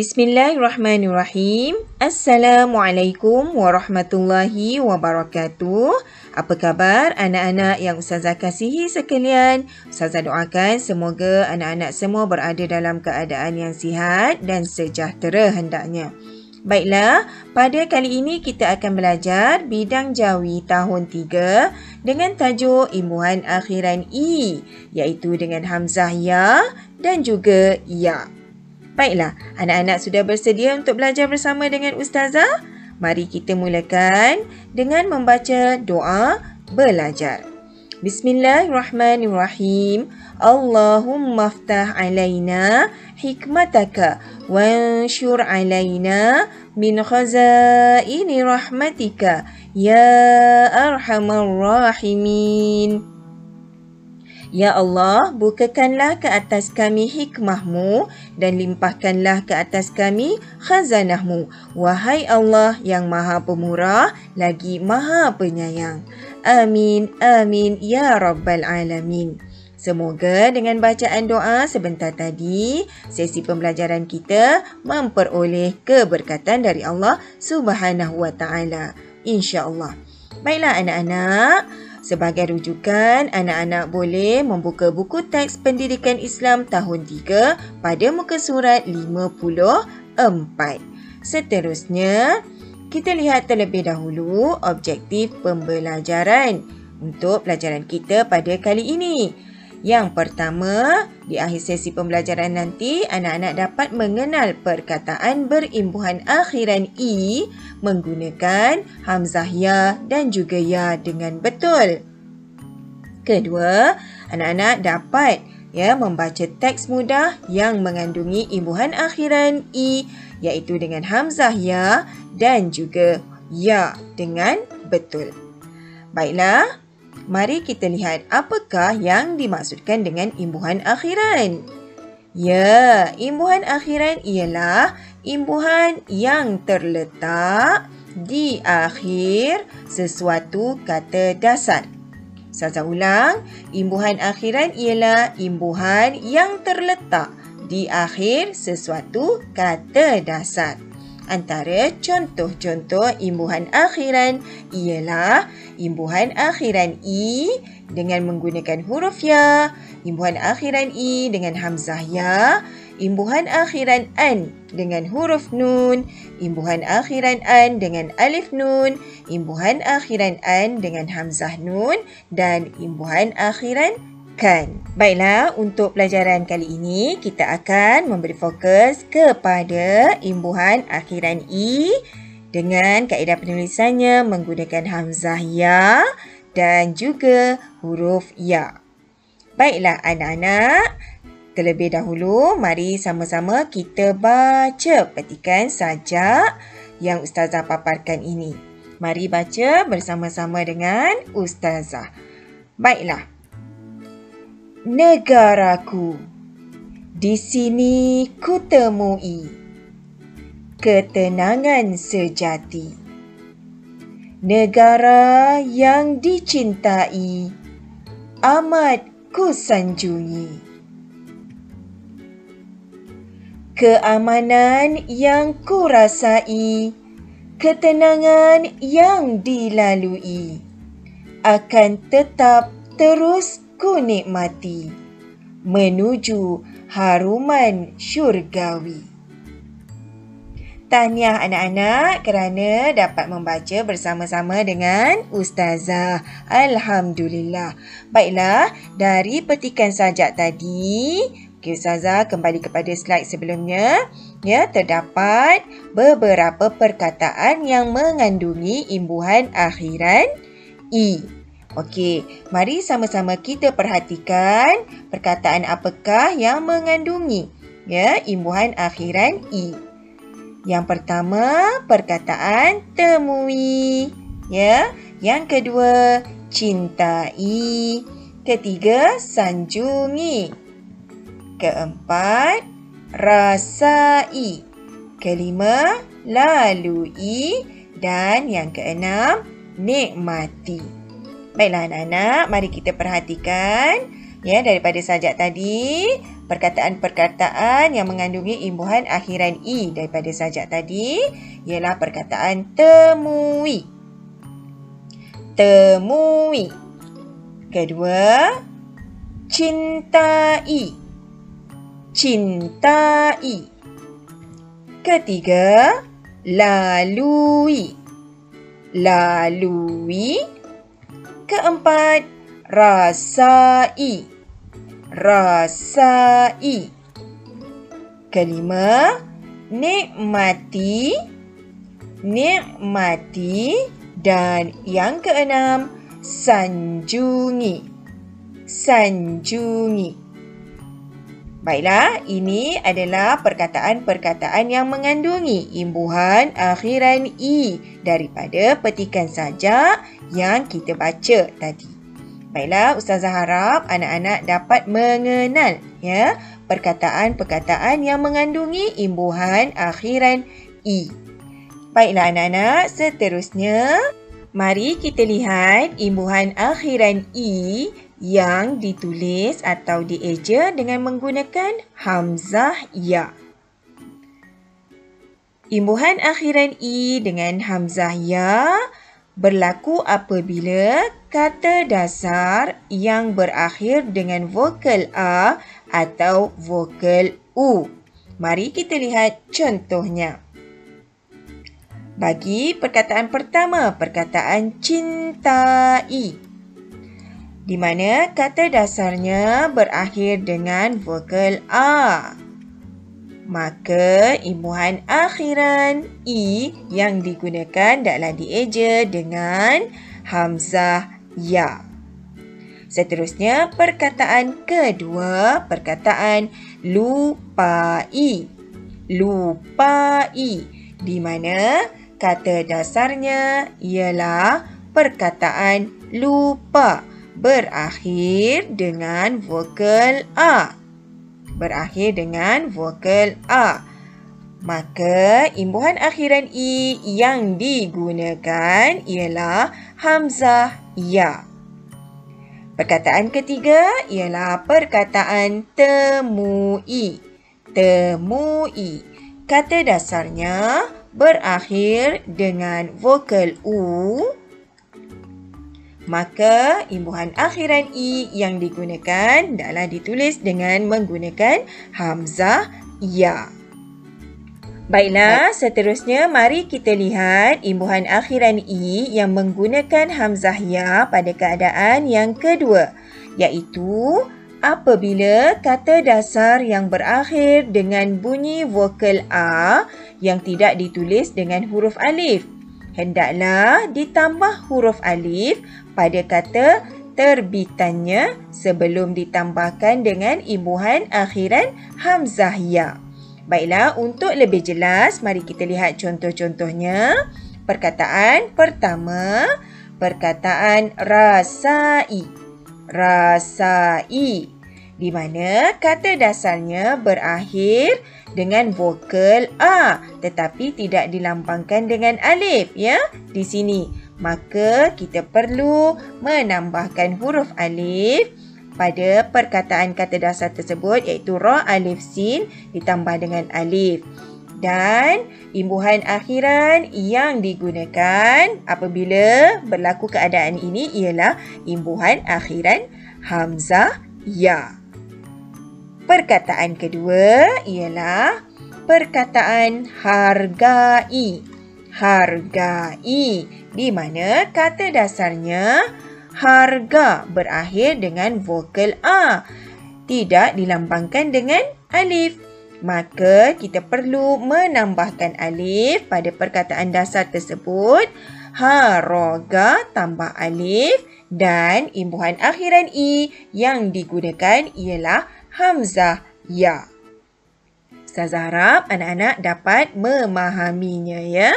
Bismillahirrahmanirrahim. Assalamualaikum warahmatullahi wabarakatuh. Apa khabar anak-anak yang Ustazah kasihi sekalian? Ustazah doakan semoga anak-anak semua berada dalam keadaan yang sihat dan sejahtera hendaknya. Baiklah, pada kali ini kita akan belajar bidang Jawi tahun 3 dengan tajuk imbuhan akhiran I, iaitu dengan hamzah ya dan juga ya. Baiklah, anak-anak sudah bersedia untuk belajar bersama dengan Ustazah? Mari kita mulakan dengan membaca doa belajar. Bismillahirrahmanirrahim. Allahumma aftah alaina hikmataka wanshur alaina min khazaini rahmatika ya arhamar rahimin. Ya Allah, bukakanlah ke atas kami hikmahmu dan limpahkanlah ke atas kami khazanahmu. Wahai Allah yang maha pemurah lagi maha penyayang. Amin, amin, ya Rabbal Alamin. Semoga dengan bacaan doa sebentar tadi, sesi pembelajaran kita memperoleh keberkatan dari Allah Subhanahu wa Ta'ala. InsyaAllah. Baiklah anak-anak. Sebagai rujukan, anak-anak boleh membuka buku teks pendidikan Islam tahun 3 pada muka surat 54. Seterusnya, kita lihat terlebih dahulu objektif pembelajaran untuk pelajaran kita pada kali ini. Yang pertama, di akhir sesi pembelajaran nanti, anak-anak dapat mengenal perkataan berimbuhan akhiran I menggunakan hamzah ya dan juga ya dengan betul. Kedua, anak-anak dapat membaca teks mudah yang mengandungi imbuhan akhiran I, iaitu dengan hamzah ya dan juga ya dengan betul. Baiklah. Mari kita lihat apakah yang dimaksudkan dengan imbuhan akhiran. Ya, imbuhan akhiran ialah imbuhan yang terletak di akhir sesuatu kata dasar. Ustazah ulang, imbuhan akhiran ialah imbuhan yang terletak di akhir sesuatu kata dasar. Antara contoh-contoh imbuhan akhiran ialah imbuhan akhiran I dengan menggunakan huruf ya, imbuhan akhiran I dengan hamzah ya, imbuhan akhiran an dengan huruf nun, imbuhan akhiran an dengan alif nun, imbuhan akhiran an dengan hamzah nun dan imbuhan akhiran kan. Baiklah, untuk pelajaran kali ini kita akan memberi fokus kepada imbuhan akhiran I dengan kaedah penulisannya menggunakan hamzah ya dan juga huruf ya. Baiklah anak-anak, terlebih dahulu mari sama-sama kita baca petikan sajak yang Ustazah paparkan ini. Mari baca bersama-sama dengan Ustazah. Baiklah. Negaraku, di sini kutemui ketenangan sejati. Negara yang dicintai, amat kusanjungi. Keamanan yang kurasai, ketenangan yang dilalui, akan tetap terus ku nikmati menuju haruman syurgawi. Tahniah anak-anak kerana dapat membaca bersama-sama dengan Ustazah. Alhamdulillah. Baiklah, dari petikan sajak tadi, Ustazah kembali kepada slide sebelumnya. Terdapat beberapa perkataan yang mengandungi imbuhan akhiran I. Okey, mari sama-sama kita perhatikan perkataan apakah yang mengandungi imbuhan akhiran I. Yang pertama, perkataan temui. Yang kedua, cintai. Ketiga, sanjungi. Keempat, rasai. Kelima, lalui. Dan yang keenam, nikmati. Baiklah anak-anak, mari kita perhatikan Ya, daripada sajak tadi, perkataan-perkataan yang mengandungi imbuhan akhiran i daripada sajak tadi ialah perkataan temui. Temui. Kedua, cintai. Cintai. Ketiga, lalui. Lalui. Keempat, rasai. Rasai. Kelima, nikmati. Nikmati. Dan yang keenam, sanjungi. Sanjungi. Baiklah, ini adalah perkataan-perkataan yang mengandungi imbuhan akhiran i daripada petikan sajak yang kita baca tadi. Baiklah, Ustazah harap anak-anak dapat mengenal ya perkataan-perkataan yang mengandungi imbuhan akhiran i. Baiklah anak-anak, seterusnya mari kita lihat imbuhan akhiran i yang ditulis atau dieja dengan menggunakan hamzah ya. Imbuhan akhiran i dengan hamzah ya berlaku apabila kata dasar yang berakhir dengan vokal a atau vokal u. Mari kita lihat contohnya. Bagi perkataan pertama, perkataan cintai, di mana kata dasarnya berakhir dengan vokal a, maka imbuhan akhiran i yang digunakan adalah dieja dengan hamzah ya. Seterusnya, perkataan kedua, perkataan lupai. Lupai, di mana kata dasarnya ialah perkataan lupa berakhir dengan vokal a. Berakhir dengan vokal a. Maka imbuhan akhiran i yang digunakan ialah hamzah ya. Perkataan ketiga ialah perkataan temui. Temui. Kata dasarnya berakhir dengan vokal u, maka imbuhan akhiran i yang digunakan adalah ditulis dengan menggunakan hamzah ya. Baiklah, seterusnya mari kita lihat imbuhan akhiran i yang menggunakan hamzah ya pada keadaan yang kedua, iaitu apabila kata dasar yang berakhir dengan bunyi vokal a yang tidak ditulis dengan huruf alif, hendaklah ditambah huruf alif pada kata terbitannya sebelum ditambahkan dengan imbuhan akhiran hamzah ya. Baiklah, untuk lebih jelas, mari kita lihat contoh-contohnya. Perkataan pertama, perkataan rasai. Rasai, di mana kata dasarnya berakhir dengan vokal a tetapi tidak dilambangkan dengan alif ya di sini. Maka kita perlu menambahkan huruf alif pada perkataan kata dasar tersebut, iaitu ra alif sin ditambah dengan alif. Dan imbuhan akhiran yang digunakan apabila berlaku keadaan ini ialah imbuhan akhiran hamzah ya. Perkataan kedua ialah perkataan hargai. Hargai, di mana kata dasarnya harga berakhir dengan vokal a, tidak dilambangkan dengan alif. Maka kita perlu menambahkan alif pada perkataan dasar tersebut. Haroga tambah alif dan imbuhan akhiran i yang digunakan ialah hamzah ya. Ustazah harap anak-anak dapat memahaminya ya.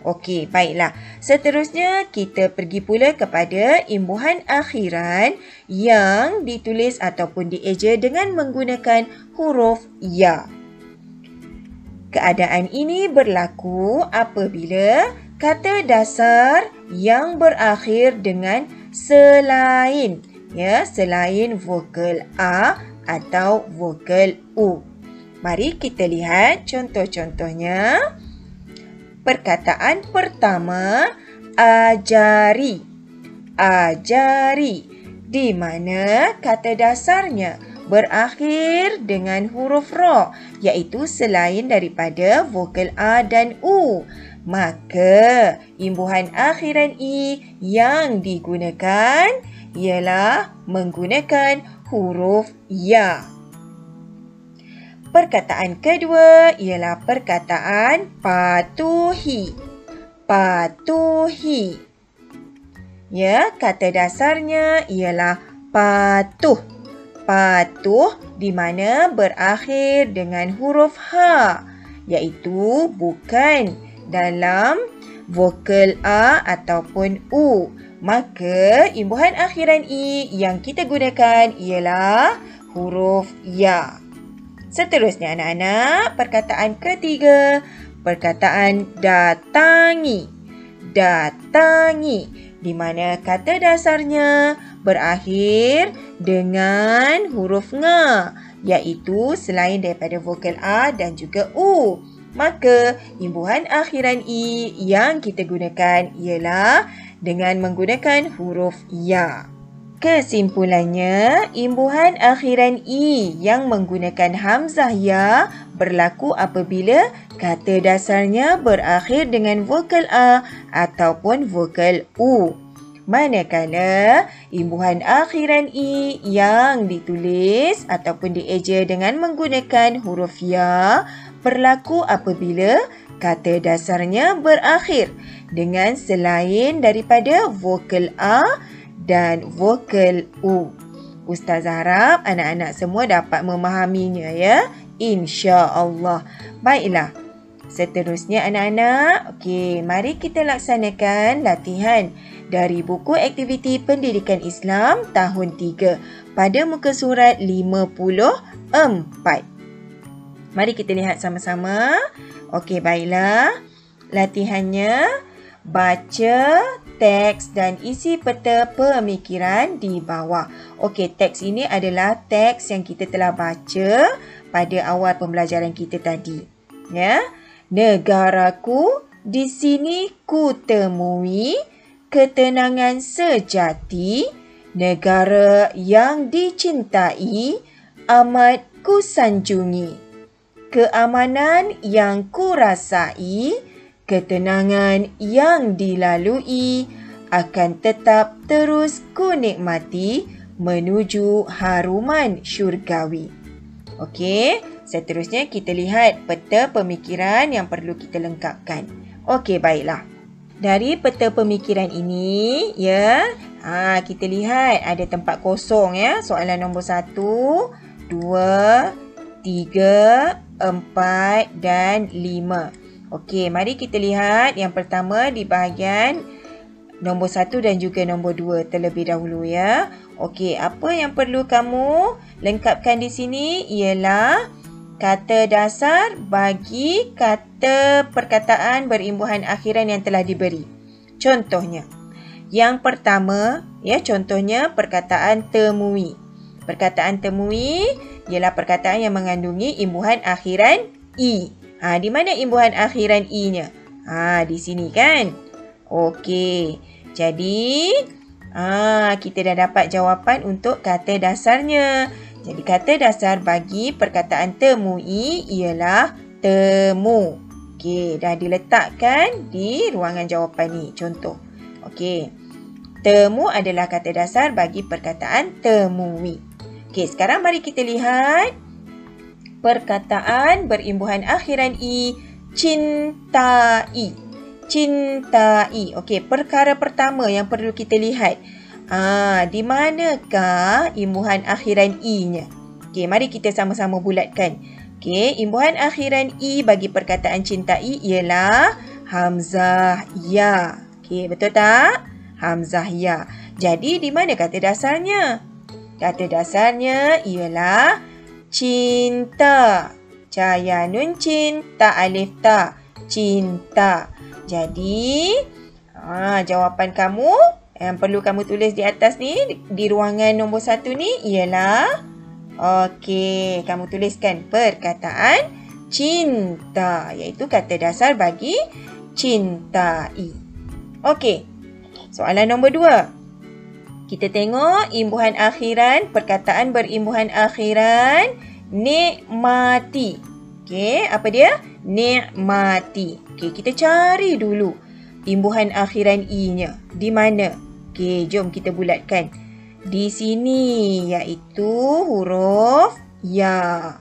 Okey, baiklah. Seterusnya kita pergi pula kepada imbuhan akhiran yang ditulis ataupun dieja dengan menggunakan huruf ya. Keadaan ini berlaku apabila kata dasar yang berakhir dengan selain ya, selain vokal A atau vokal U. Mari kita lihat contoh-contohnya. Perkataan pertama, ajari. Ajari, di mana kata dasarnya berakhir dengan huruf ra, iaitu selain daripada vokal A dan U. Maka imbuhan akhiran I yang digunakan ialah menggunakan huruf ya. Perkataan kedua ialah perkataan patuhi. Patuhi. Ya, kata dasarnya ialah patuh. Patuh di mana berakhir dengan huruf H, iaitu bukan dalam vokal A ataupun U. Maka imbuhan akhiran I yang kita gunakan ialah huruf ya. Seterusnya anak-anak, perkataan ketiga, perkataan datangi. Datangi, di mana kata dasarnya berakhir dengan huruf nga, iaitu selain daripada vokal A dan juga U. Maka imbuhan akhiran I yang kita gunakan ialah dengan menggunakan huruf ya. Kesimpulannya, imbuhan akhiran I yang menggunakan hamzah ya berlaku apabila kata dasarnya berakhir dengan vokal A ataupun vokal U. Manakala imbuhan akhiran I yang ditulis ataupun dieja dengan menggunakan huruf ya berlaku apabila kata dasarnya berakhir dengan selain daripada vokal A dan vokal U. Ustazah harap anak-anak semua dapat memahaminya ya, insya-Allah. Baiklah. Seterusnya anak-anak, okey, mari kita laksanakan latihan dari buku aktiviti pendidikan Islam tahun 3 pada muka surat 54. Mari kita lihat sama-sama. Okey, baiklah. Latihannya, baca teks dan isi peta pemikiran di bawah. Okey, teks ini adalah teks yang kita telah baca pada awal pembelajaran kita tadi. Ya. Negaraku, di sini ku temui ketenangan sejati, negara yang dicintai, amat ku sanjungi. Keamanan yang ku rasai, ketenangan yang dilalui, akan tetap terus ku nikmati menuju haruman syurgawi. Okey, seterusnya kita lihat peta pemikiran yang perlu kita lengkapkan. Okey, baiklah. Dari peta pemikiran ini, ya, kita lihat ada tempat kosong ya. Soalan nombor 1, 2, 3, 4 dan 5. Okey, mari kita lihat yang pertama di bahagian nombor 1 dan juga nombor 2 terlebih dahulu ya. Okey, apa yang perlu kamu lengkapkan di sini ialah kata dasar bagi kata perkataan berimbuhan akhiran yang telah diberi. Contohnya, yang pertama, ya, contohnya perkataan temui. Perkataan temui ialah perkataan yang mengandungi imbuhan akhiran I. Di mana imbuhan akhiran I-nya? Di sini kan? Okey. Jadi, kita dah dapat jawapan untuk kata dasarnya. Jadi, kata dasar bagi perkataan temui ialah temu. Okey, dah diletakkan di ruangan jawapan ni. Contoh. Okey. Temu adalah kata dasar bagi perkataan temui. Okey, sekarang mari kita lihat perkataan berimbuhan akhiran I, cintai. Cintai. Okey, perkara pertama yang perlu kita lihat. Di manakah imbuhan akhiran I-nya? Okey, mari kita sama-sama bulatkan. Okey, imbuhan akhiran I bagi perkataan cintai ialah hamzah ya. Okey, betul tak? Hamzah ya. Jadi, di mana kata dasarnya? Kata dasarnya ialah cinta. Cahaya nun cinta alif ta. Cinta. Jadi, jawapan kamu yang perlu kamu tulis di atas ni, di ruangan nombor 1 ni ialah, okey, kamu tuliskan perkataan cinta, iaitu kata dasar bagi cintai. Okey, soalan nombor 2. Kita tengok imbuhan akhiran, perkataan berimbuhan akhiran, nikmati. Okey, apa dia? Nikmati. Okey, kita cari dulu imbuhan akhiran i-nya. Di mana? Okey, jom kita bulatkan. Di sini, iaitu huruf ya.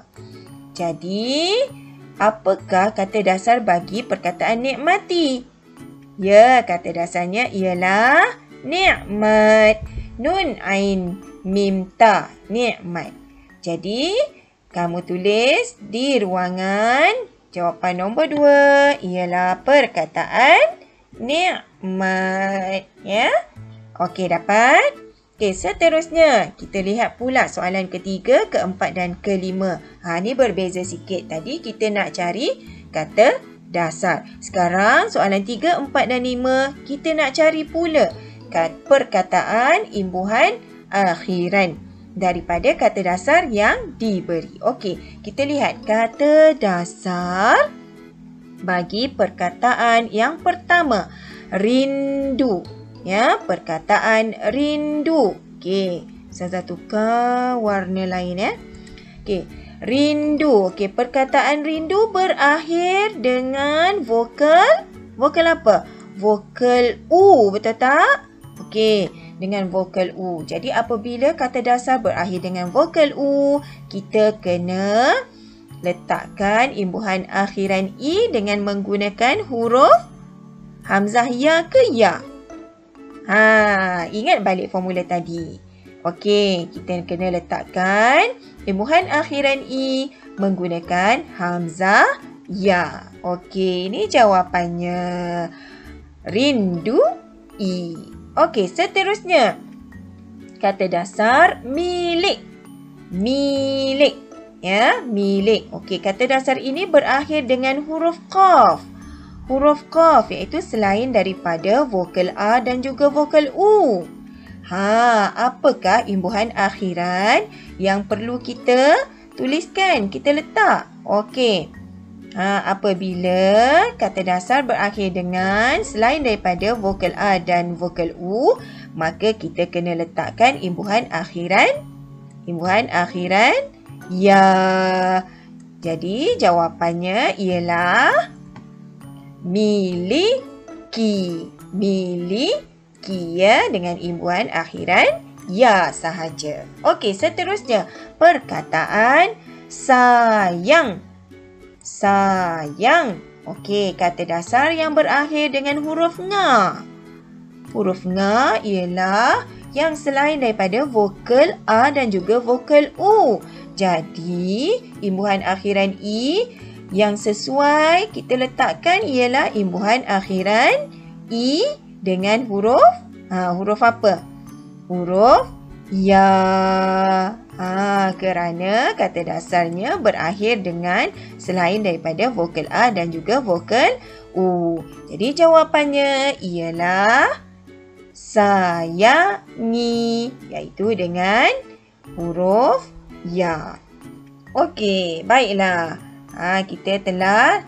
Jadi, apakah kata dasar bagi perkataan nikmati? Ya, kata dasarnya ialah nikmat. Nun ain mim ta, nikmat. Jadi, kamu tulis di ruangan jawapan nombor 2 ialah perkataan nikmat. Ya. Okey, dapat? Okey, seterusnya kita lihat pula soalan ketiga, keempat dan kelima. Ni berbeza sikit. Tadi kita nak cari kata dasar. Sekarang soalan 3, 4 dan 5 kita nak cari pula perkataan imbuhan akhiran daripada kata dasar yang diberi. Okey, kita lihat kata dasar bagi perkataan yang pertama, rindu. Ya, perkataan rindu. Okey, Ustazah tukar warna lain ya. Okey, rindu. Okey, perkataan rindu berakhir dengan vokal apa? Vokal U, betul tak? Okey, dengan vokal U. Jadi apabila kata dasar berakhir dengan vokal U, kita kena letakkan imbuhan akhiran i dengan menggunakan huruf hamzah ya ke ya. Ingat balik formula tadi. Okey, kita kena letakkan imbuhan akhiran i menggunakan hamzah ya. Okey, ini jawapannya. Rindu i. Okey, seterusnya. Kata dasar milik. Milik. Ya, milik. Okey, kata dasar ini berakhir dengan huruf qaf. Huruf qaf iaitu selain daripada vokal A dan juga vokal U. Apakah imbuhan akhiran yang perlu kita tuliskan? Kita letak. Okey. Apabila kata dasar berakhir dengan selain daripada vokal A dan vokal U, maka kita kena letakkan imbuhan akhiran ya. Jadi jawapannya ialah miliki. Miliki ya, dengan imbuhan akhiran ya sahaja. Okey, seterusnya perkataan sayang. Sayang. Okey, kata dasar yang berakhir dengan huruf nga. Huruf nga ialah yang selain daripada vokal A dan juga vokal U. Jadi, imbuhan akhiran i yang sesuai kita letakkan ialah imbuhan akhiran i dengan huruf huruf apa? Huruf ya. Kerana kata dasarnya berakhir dengan selain daripada vokal A dan juga vokal U. Jadi jawapannya ialah sayangi, iaitu dengan huruf ya. Okey, baiklah. Kita telah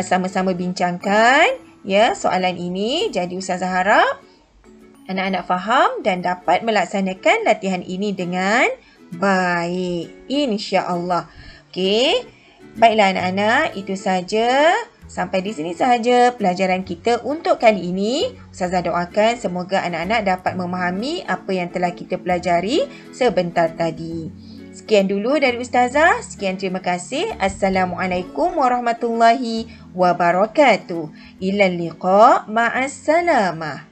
sama-sama bincangkan ya soalan ini. Jadi Ustazah harap anak-anak faham dan dapat melaksanakan latihan ini dengan baik, insya-Allah. Okey. Baiklah anak-anak, itu saja. Sampai di sini sahaja pelajaran kita untuk kali ini. Ustazah doakan semoga anak-anak dapat memahami apa yang telah kita pelajari sebentar tadi. Sekian dulu dari Ustazah. Sekian, terima kasih. Assalamualaikum warahmatullahi wabarakatuh. Ilal liqa, ma'assalamah.